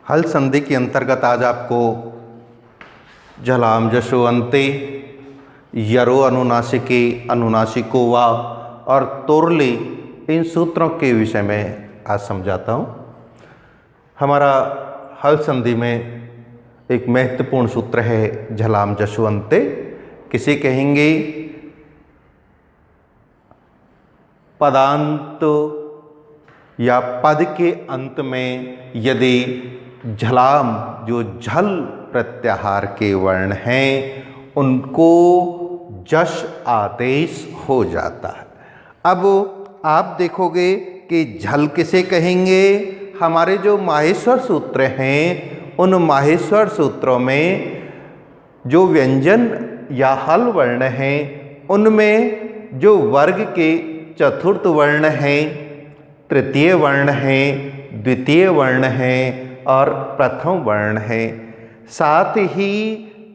हल संधि के अंतर्गत आज आपको झलाम जशो अंते, यरो अनुनासिकी, अनुनासिको वा और तोरली, इन सूत्रों के विषय में आज समझाता हूँ। हमारा हल संधि में एक महत्वपूर्ण सूत्र है झलाम जशो अंते। किसे कहेंगे? पदांत या पद के अंत में यदि झलाम, जो झल प्रत्याहार के वर्ण हैं, उनको जश आदेश हो जाता है। अब आप देखोगे कि झल किसे कहेंगे? हमारे जो माहेश्वर सूत्र हैं, उन माहेश्वर सूत्रों में जो व्यंजन या हल वर्ण हैं, उनमें जो वर्ग के चतुर्थ वर्ण हैं, तृतीय वर्ण हैं, द्वितीय वर्ण हैं और प्रथम वर्ण हैं, साथ ही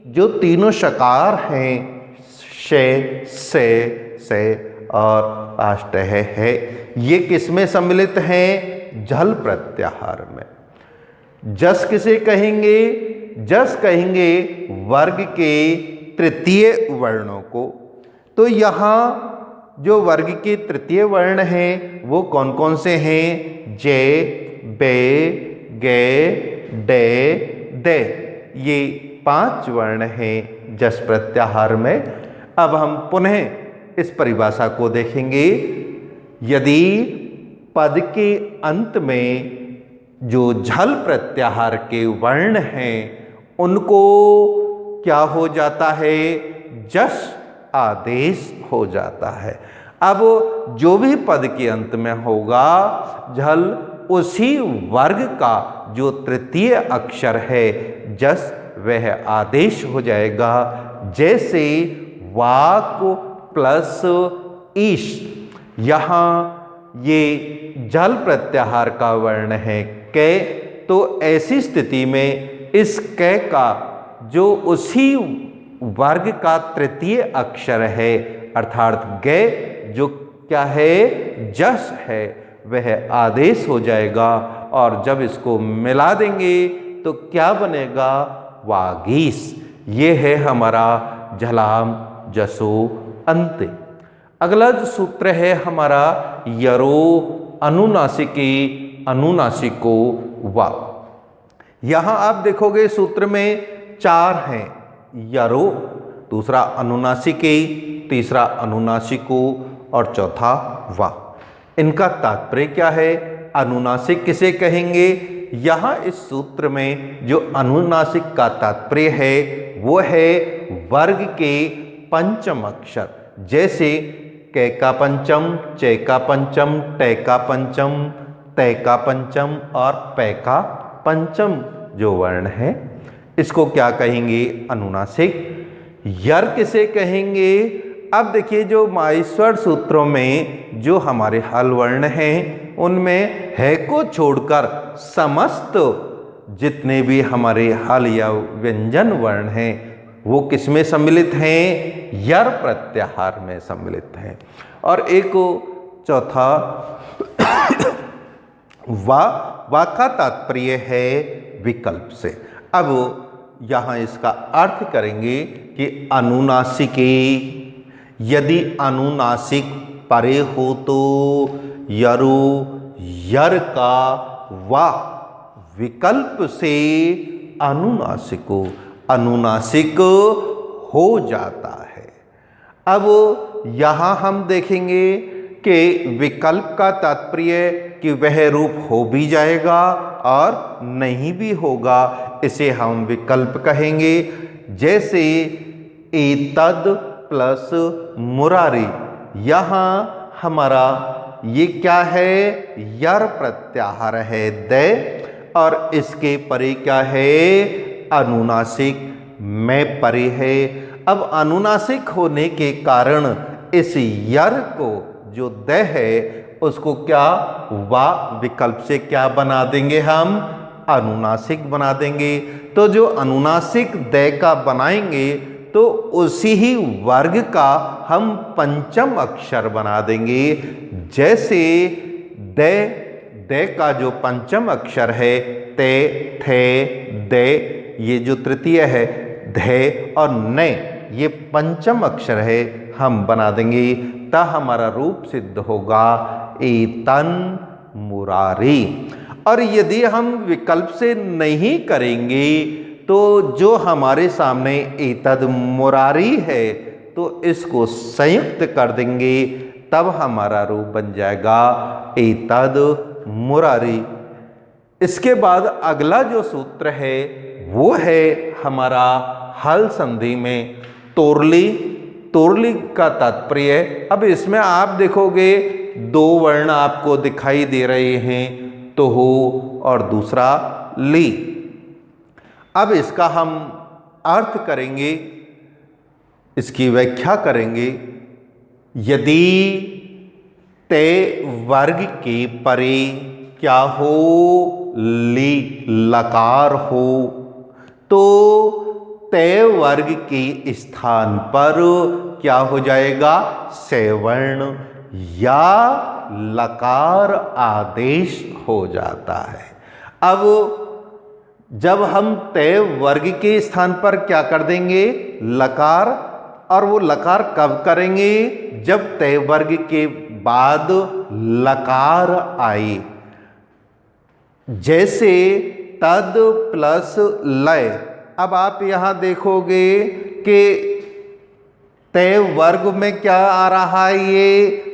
जो तीनों शकार हैं, शे, से और आष्टह है, ये किसमें सम्मिलित हैं? झल प्रत्याहार में। जस किसे कहेंगे? जस कहेंगे वर्ग के तृतीय वर्णों को। तो यहाँ जो वर्ग के तृतीय वर्ण हैं वो कौन कौन से हैं? जे, बे, गे, डे, दे, ये 5 वर्ण हैं जस प्रत्याहार में। अब हम पुनः इस परिभाषा को देखेंगे। यदि पद के अंत में जो झल प्रत्याहार के वर्ण हैं, उनको क्या हो जाता है? जस आदेश हो जाता है। अब जो भी पद के अंत में होगा झल, उसी वर्ग का जो तृतीय अक्षर है जस, वह आदेश हो जाएगा। जैसे वाक प्लस ईश, यहाँ ये झल प्रत्याहार का वर्ण है कै, तो ऐसी स्थिति में इस कै का जो उसी वर्ग का तृतीय अक्षर है, अर्थात गे, जो क्या है? जस है, वह आदेश हो जाएगा। और जब इसको मिला देंगे तो क्या बनेगा? वागीस। ये है हमारा झलाम जसो अंते। अगला जो सूत्र है हमारा यरो अनुनासिकी, अनुनासिको वा। यहाँ आप देखोगे सूत्र में 4 हैं। यरो, दूसरा अनुनासिकी, तीसरा अनुनासिको और चौथा वा। इनका तात्पर्य क्या है? अनुनासिक किसे कहेंगे? यहाँ इस सूत्र में जो अनुनासिक का तात्पर्य है वो है वर्ग के पंचम अक्षर। जैसे कै का पंचम, चे का पंचम, टे का पंचम, तै का पंचम और पै का पंचम जो वर्ण है, इसको क्या कहेंगे? अनुनासिक। यर किसे कहेंगे? अब देखिए, जो माहेश्वर सूत्रों में जो हमारे हल वर्ण हैं, उनमें है को छोड़कर समस्त जितने भी हमारे हल या व्यंजन वर्ण हैं वो किसमें सम्मिलित हैं? यर प्रत्याहार में सम्मिलित हैं। और एक चौथा वा का तात्पर्य है विकल्प से। अब यहाँ इसका अर्थ करेंगे कि अनुनासिकी, यदि अनुनासिक परे हो तो यरो, यर का वा विकल्प से अनुनासिको, अनुनासिक हो जाता है। अब यहाँ हम देखेंगे कि विकल्प का तात्पर्य कि वह रूप हो भी जाएगा और नहीं भी होगा, इसे हम विकल्प कहेंगे। जैसे एतद प्लस मुरारी, यहाँ हमारा ये क्या है? यर प्रत्याहार है दे, और इसके परे क्या है? अनुनासिक में परे है। अब अनुनासिक होने के कारण इस यर को जो द है उसको क्या वा विकल्प से क्या बना देंगे? हम अनुनासिक बना देंगे। तो जो अनुनासिक द का बनाएंगे तो उसी ही वर्ग का हम पंचम अक्षर बना देंगे। जैसे द, दे का जो पंचम अक्षर है ते, थे, दे, ये जो तृतीय है धे और ने, ये पंचम अक्षर है, हम बना देंगे ता हमारा रूप सिद्ध होगा एतन मुरारी। और यदि हम विकल्प से नहीं करेंगे तो जो हमारे सामने एतद मुरारी है तो इसको संयुक्त कर देंगे, तब हमारा रूप बन जाएगा एतद मुरारी। इसके बाद अगला जो सूत्र है वो है हमारा हल संधि में तोरली। तोरली का तात्पर्य, अब इसमें आप देखोगे दो वर्ण आपको दिखाई दे रहे हैं, तो हो और दूसरा ली। अब इसका हम अर्थ करेंगे, इसकी व्याख्या करेंगे। यदि ते वर्ग के परे क्या हो, ली लकार हो, तो ते वर्ग के स्थान पर क्या हो जाएगा, सेवर्ण या लकार आदेश हो जाता है। अब जब हम ते वर्ग के स्थान पर क्या कर देंगे, लकार, और वो लकार कब करेंगे, जब ते वर्ग के बाद लकार आए। जैसे तद प्लस लय। अब आप यहां देखोगे कि ते वर्ग में क्या आ रहा है, ये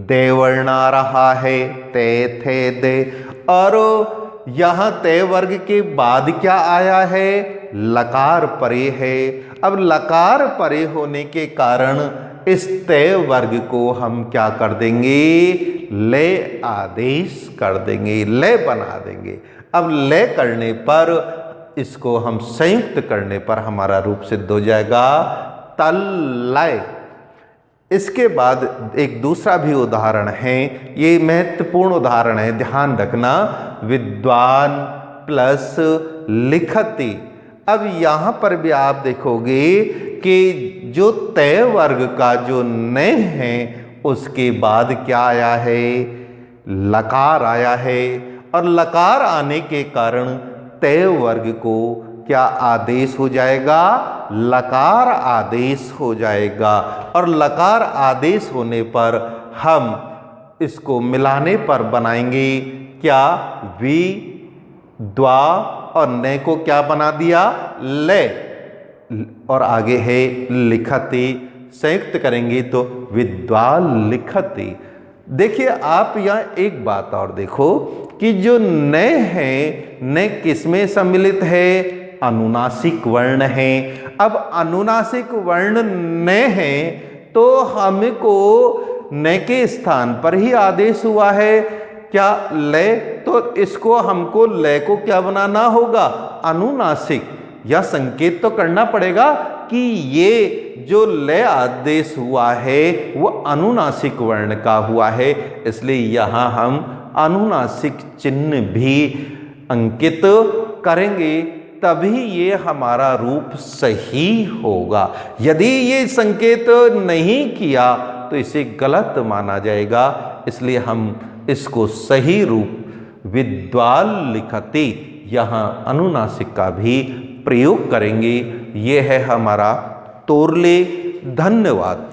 देवर्ण आ रहा है, ते, थे, दे, और यहां ते वर्ग के बाद क्या आया है, लकार परे है। अब लकार परे होने के कारण इस ते वर्ग को हम क्या कर देंगे, ले आदेश कर देंगे, ले बना देंगे। अब ले करने पर, इसको हम संयुक्त करने पर हमारा रूप सिद्ध हो जाएगा तल्लय। इसके बाद एक दूसरा भी उदाहरण है, ये महत्वपूर्ण उदाहरण है, ध्यान रखना, विद्वान प्लस लिखति। अब यहां पर भी आप देखोगे कि जो तय वर्ग का जो ने है उसके बाद क्या आया है, लकार आया है, और लकार आने के कारण तय वर्ग को क्या आदेश हो जाएगा, लकार आदेश हो जाएगा। और लकार आदेश होने पर हम इसको मिलाने पर बनाएंगे क्या, वि, द्वा और ने को क्या बना दिया, ले, और आगे है लिखति। संयुक्त करेंगे तो विद्वान लिखति। देखिए आप यहाँ एक बात और देखो कि जो ने है, ने किसमें सम्मिलित है, अनुनासिक वर्ण है। अब अनुनासिक वर्ण ने है तो हमको ने के स्थान पर ही आदेश हुआ है क्या, ले, तो इसको हमको ले को क्या बनाना होगा, अनुनासिक, या संकेत तो करना पड़ेगा कि ये जो ले आदेश हुआ है वो अनुनासिक वर्ण का हुआ है, इसलिए यहाँ हम अनुनासिक चिन्ह भी अंकित करेंगे, तभी ये हमारा रूप सही होगा। यदि ये संकेत नहीं किया तो इसे गलत माना जाएगा, इसलिए हम इसको सही रूप विद्वान लिखति यहाँ अनुनासिक का भी प्रयोग करेंगे। ये है हमारा तोरले। धन्यवाद।